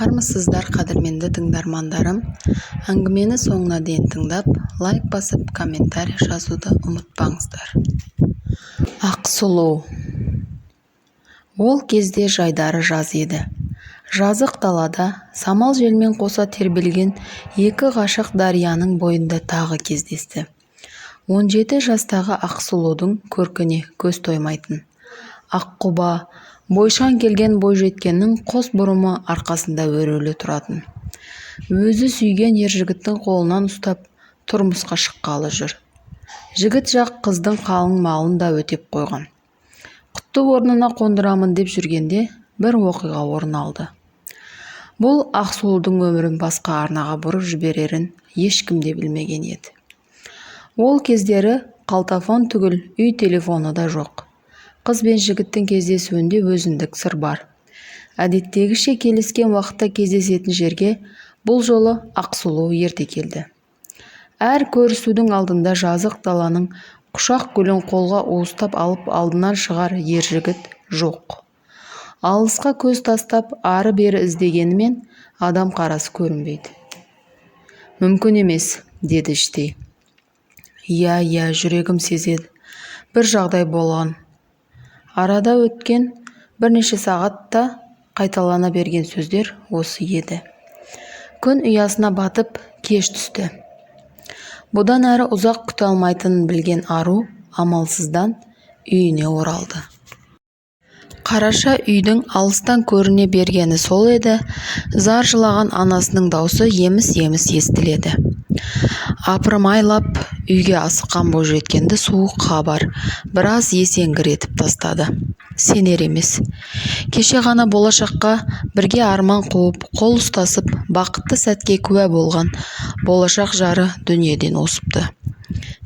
Армысыздар қадірменді тыңдармандарым. Әңгімені соңына дейін тыңдап, лайк басып, комментарий жазуды ұмытпаңыздар. Ақсұлу. Ол кезде жайдары жаз еді. Жазық далада самал желмен қоса тербелген екі ғашық дарияның бойында тағы кездесті. 17 жастағы Ақсұлудың көркіне көз тоймайтын. Аққұба, бойшаң келген бойжеткеннің қос бұрымы арқасында өрелі тұратын. Өзі сүйген ержігіттің қолынан ұстап тұрмысқа шыққалы жүр. Жігіт жақ қыздың қалың малын да өтеп қойған. Құтты орнына қондырамын деп жүргенде бір оқиға орын алды. Бұл Ақсұлудың өмірін басқа арнаға бұрып жіберерін ешкім де білмеген еді. Ол кездері қалтафон түгіл үй телефоны да жоқ. Қыз бен жігіттің кездесуінде өзіндік сыр бар. Әдеттегіше келіскен уақытта кездесетін жерге бұл жолы Ақсұлу ерте келді. Әр көрісудің алдында жазық даланың құшақ гүлін қолға уыстап алып алдынан шығар ер жігіт жоқ. Алысқа көз тастап ары-бері іздегенімен адам қарасы көрінбейді. Мүмкін емес, деді іштей. Иә, жүрегім сезеді. Бір жағдай болған. Арада өткен бірнеше сағатта қайталана берген сөздер осы еді. Күн ұясына батып кеш түсті. Бұдан әрі ұзақ күте алмайтынын білген ару амалсыздан үйіне оралды. Қараша үйдің алыстан көріне бергені сол еді, зар жылаған анасының даусы еміс-еміс естіледі. Апырмайлап үйге асыққан бойжеткенді суық хабар біраз есеңгіретіп тастады. Сенер емес. Кеше ғана болашаққа бірге арман қуып, қол ұстасып, бақытты сәтке куә болған болашақ жары дүниеден осыпты.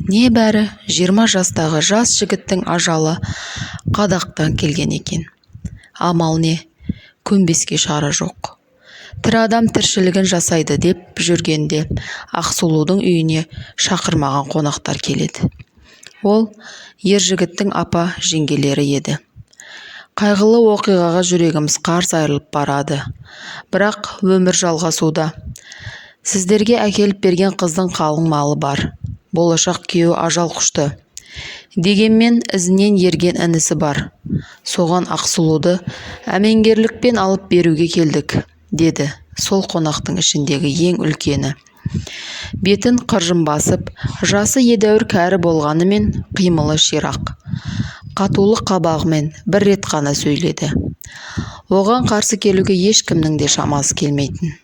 Небәрі 20 жастағы жас жігіттің ажалы қадақтан келген екен. Амал не? Көнбеске шара жоқ. Тірі адам тіршілігін жасайды деп жүргенде Ақсұлудың үйіне шақырмаған қонақтар келеді. Ол ер жігіттің апа жеңгелері еді. Қайғылы оқиғаға жүрегіміз қарс айырылып барады. Бірақ өмір жалғасуда. Сіздерге әкеліп берген қыздың қалың малы бар. Болашақ күйеуі ажал құшты. Дегенмен ізінен ерген інісі бар. Соған Ақсұлуды әмеңгерлікпен алып беруге келдік, деді сол қонақтың ішіндегі ең үлкені. Бетін қыржын басып, жасы едәуір кәрі болғанымен қимылы ширақ. Қатулы қабағымен бір рет қана сөйледі. Оған қарсы келуге ешкімнің де шамасы келмейтін.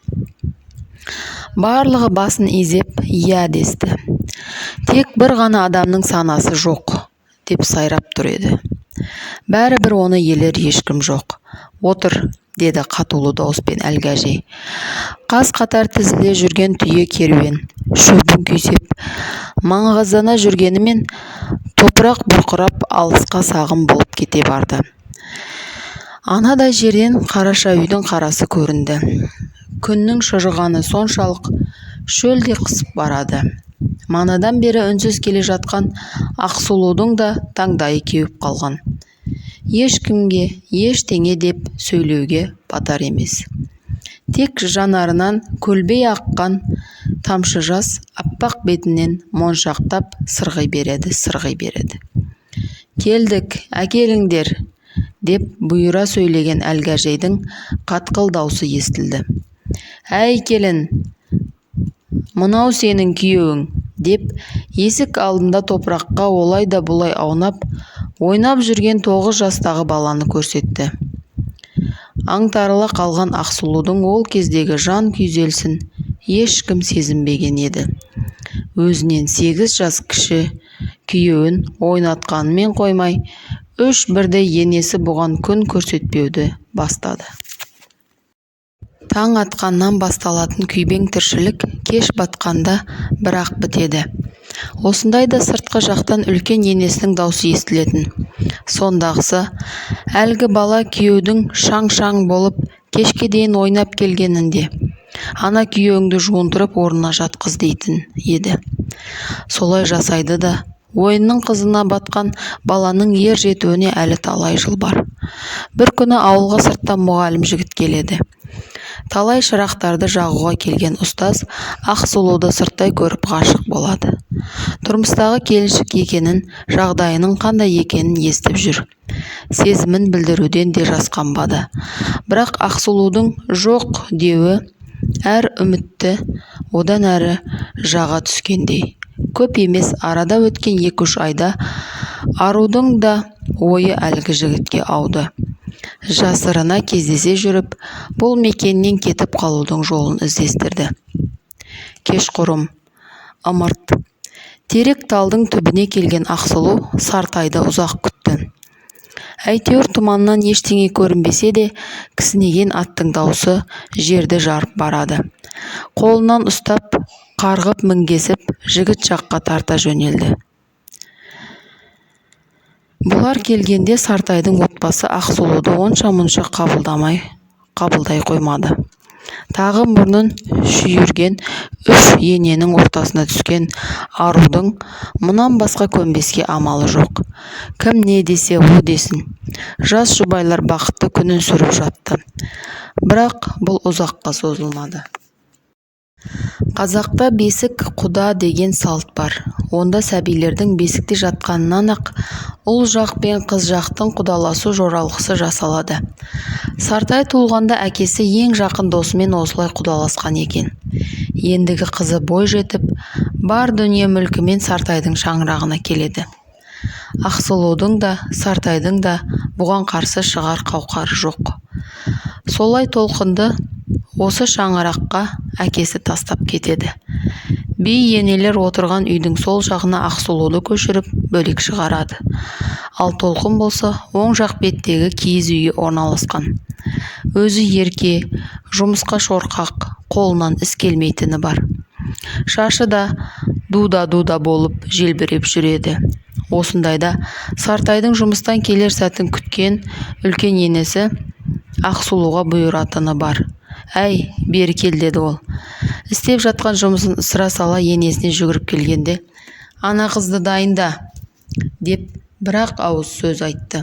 Барлығы басын изеп, иә десті. Тек бір ғана адамның санасы жоқ, деп сайрап тұр еді. Бәрібір оны елер ешкім жоқ. Отыр, деді қатулы дауыспен әлгі әжей. Қаз қатар тізіле жүрген түйе керуен, шөбін күйсеп, маңғаздана жүргенімен топырақ бұрқырап алысқа сағым болып кете барды. Анадай жерден қараша үйдің қарасы көрінді. Күннің шыжығаны соншалық шөлде қысып барады. Манадан бері үнсіз келе жатқан Ақсұлудың да таңдайы кеуіп қалған. Ешкімге ештеңе деп сөйлеуге батар емес. Тек жанарынан көлбей аққан тамшы жас аппақ бетінен моншақтап сырғи береді. Келдік, әкеліңдер, деп бұйыра сөйлеген әлгі әжейдің қатқыл даусы естілді. Әй келін, мынау сенің күйеуің, деп есік алдында топыраққа олай да бұлай аунап, ойнап жүрген 9 жастағы баланы көрсетті. Аңтарыла қалған Ақсұлудың ол кездегі жан күйзелсін ешкім сезінбеген еді. Өзінен 8 жас кіші күйеуін ойнатқанымен қоймай, 3 бірдей енесі бұған күн көрсетпеуді бастады. Таң атқаннан басталатын күйбең тіршілік кеш батқанда бірақ бітеді. Осындайда сыртқы жақтан үлкен енесінің даусы естілетін. Сондағысы, әлгі бала күйеудің шаң-шаң болып кешке дейін ойнап келгенінде, ана күйеуіңді жуындырып орнына жатқыз дейтін еді. Солай жасайды да, ойынның қызына батқан баланың ер жетуіне әлі талай жыл бар. Бір күні ауылға сырттан мұғалім жігіт келеді. Талай шырақтарды жағуға келген ұстаз Ақсұлуды сырттай көріп ғашық болады. Тұрмыстағы келіншек екенін, жағдайының қандай екенін естіп жүр. Сезімін білдіруден де жасқанбады. Бірақ Ақсұлудың жоқ деуі әр үмітті одан әрі жаға түскендей. Көп емес арада өткен 2-3 айда арудың да ойы әлгі жігітке ауды. Жасырына кездесе жүріп, бұл мекеннен кетіп қалудың жолын іздестірді. Кешқұрым, ымырт. Терек талдың түбіне келген Ақсұлу Сартайды ұзақ күтті. Әйтеуір тұманнан ештеңе көрінбесе де, кісінеген аттың даусы жерді жарып барады. Қолынан ұстап, қарғып мінгесіп, жігіт жаққа тарта жөнелді. Бұлар келгенде Сартайдың отбасы Ақсұлуды онша-мұнша қабылдай қоймады. Тағы мұрнын шүйірген 3 ененің ортасына түскен арудың мұнан басқа көнбеске амалы жоқ. Кім не десе о десін. Жас жұбайлар бақытты күнін сүріп жатты. Бірақ бұл ұзаққа созылмады. Қазақта бесік құда деген салт бар. Онда сәбилердің бесікте жатқанынан-ақ ұл жақ пен қыз жақтың құдаласу жоралғысы жасалады. Сартай туылғанда әкесі ең жақын досымен осылай құдаласқан екен. Ендігі қызы бой жетіп, бар дүние мүлкімен Сартайдың шаңырағына келеді. Ақсұлудың да, Сартайдың да бұған қарсы шығар қауқары жоқ. Солай толқынды осы шаңыраққа әкесі тастап кетеді. Би енелер отырған үйдің сол жағына Ақсұлуды көшіріп бөлек шығарады. Ал толқын болса оң жақ беттегі киіз үйге орналасқан. Өзі ерке, жұмысқа шорқақ, қолынан іс келмейтіні бар. Шашы да дуда болып желбіреп жүреді. Осындайда Сартайдың жұмыстан келер сәтін күткен үлкен енесі Ақсұлуға бұйыратыны бар. Әй, бері кел, деді ол. Істеп жатқан жұмысын ысыра сала енесіне жүгіріп келгенде, ана қызды дайында, деп бірақ ауыз сөз айтты.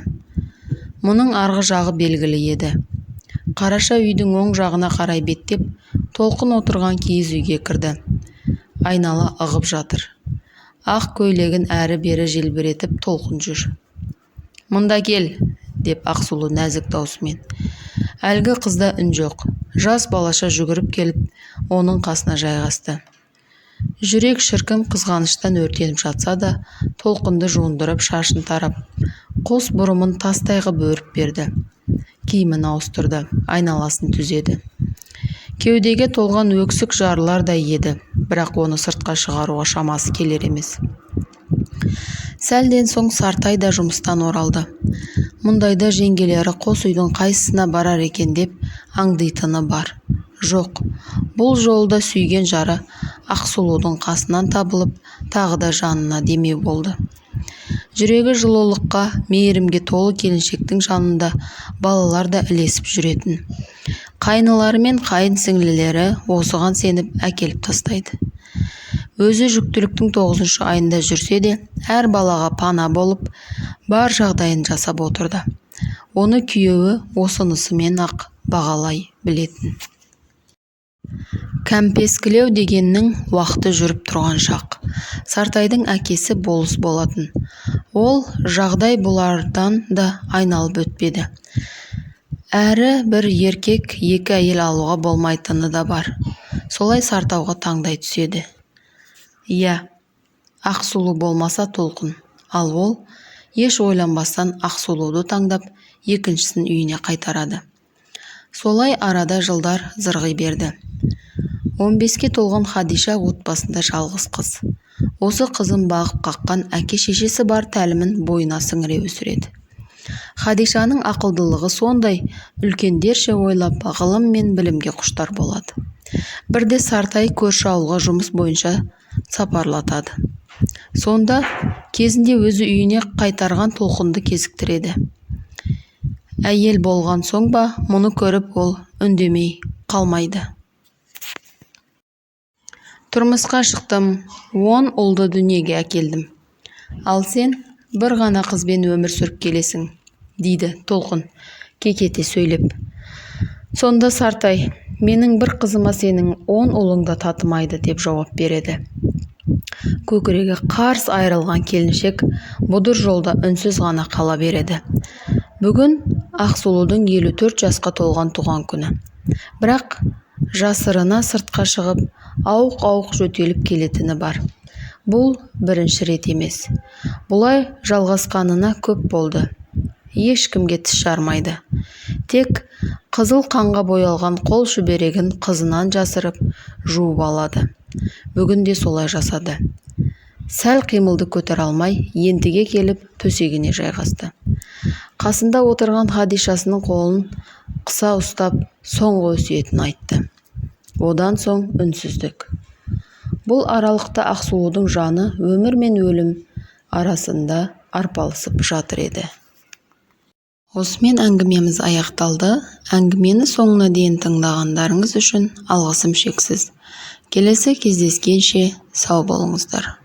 Мұның арғы жағы белгілі еді. Қараша үйдің оң жағына қарай беттеп, толқын отырған киіз үйге кірді. Айнала ығып жатыр. Ақ көйлегін әрі-бері желбіретіп толқын жүр. Мұнда кел, деп Ақсұлу нәзік даусымен. Әлгі қызда үн жоқ. Жас балаша жүгіріп келіп, оның қасына жайғасты. Жүрек шіркін қызғаныштан өртеніп жатса да, толқынды жуындырып, шашын тарап, қос бұрымын тастай ғып өріп берді. Киімін ауыстырды, айналасын түзеді. Кеудеге толған өксік жарылардай еді, бірақ оны сыртқа шығаруға шамасы келер емес. Сәлден соң Сартай да жұмыстан оралды. Мұндайда жеңгелері қос үйдің қайсысына барар екен деп аңдитыны бар. Жоқ, бұл жолда сүйген жары Ақсұлудың қасынан табылып, тағы да жанына демеу болды. Жүрегі жылулыққа, мейірімге толы келіншектің жанында балалар да ілесіп жүретін. Қайнылары мен қайын сіңлілері осыған сеніп әкеліп тастайды. Өзі жүктіліктің 9-шы айында жүрсе де, әр балаға пана болып, бар жағдайын жасап отырды. Оны күйеуі осынысымен ақ бағалай білетін. Кәмпескілеу дегеннің уақыты жүріп тұрған шақ. Сартайдың әкесі болыс болатын. Ол жағдай бұлардан да айналып өтпеді. Әрі бір еркек 2 әйел алуға болмайтыны да бар. Солай Сартауға таңдай түседі. Иә, Ақсұлу болмаса толқын, ал ол еш ойланбастан Ақсұлуды таңдап, екіншісін үйіне қайтарады. Солай арада жылдар зырғи берді. 15-ке толған Хадиша отбасында жалғыз қыз. Осы қызын бағып қаққан әке-шешесі бар тәлімін бойына сіңіре өсіреді. Хадишаның ақылдылығы сондай, үлкендерше ойлап, ғылым мен білімге құштар болады. Бірде Сартай көрші ауылға жұмыс бойынша сапарлатады. Сонда кезінде өзі үйіне қайтарған толқынды кезіктіреді. Әйел болған соң ба, мұны көріп ол үндемей қалмайды. Тұрмысқа шықтым, 10 ұлды дүниеге әкелдім. Ал сен бір ғана қызбен өмір сүріп келесің, дейді толқын кекете сөйлеп. Сонда Сартай, менің бір қызыма сенің 10 ұлың да татымайды деп жауап береді. Көкірегі қарс айрылған келіншек бұдыр жолда үнсіз ғана қала береді. Бүгін Ақсұлудың 54 жасқа толған туған күні. Бірақ жасырына сыртқа шығып, ауық-ауық жөтеліп келетіні бар. Бұл бірінші рет емес. Бұлай жалғасқанына көп болды. Ешкімге тіс жармайды. Тек қызыл қанға боялған қол шүберегін қызынан жасырып, жуып алады. Бүгін де солай жасады. Сәл қимылды көтер алмай, ентіге келіп төсегіне жайғасты. Қасында отырған Хадишасының қолын қыса ұстап, соңғы өсиетін айтты. Одан соң үнсіздік. Бұл аралықта Ақсұлудың жаны өмір мен өлім арасында арпалысып жатыр еді. Осымен әңгімеміз аяқталды. Әңгімені соңына дейін тыңдағандарыңыз үшін алғысым шексіз. Келесі кездескенше сау болыңыздар.